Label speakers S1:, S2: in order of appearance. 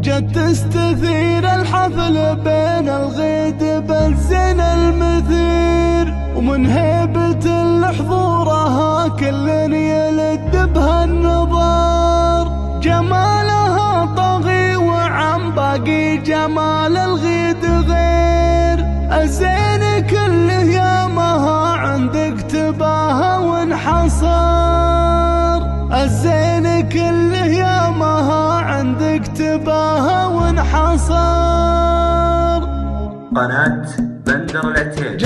S1: جت تستثير الحفل بين الغيد بالزين المثير، ومن هيبة لحضورها كل يلد بها النظر. جمالها طاغي وعن باقي جمال الغيد غير، الزين كله يامها عندك تباهى وانحصر. الزين كله يامها عندك تباهى وانحصر.
S2: قناة بندر العتيبي.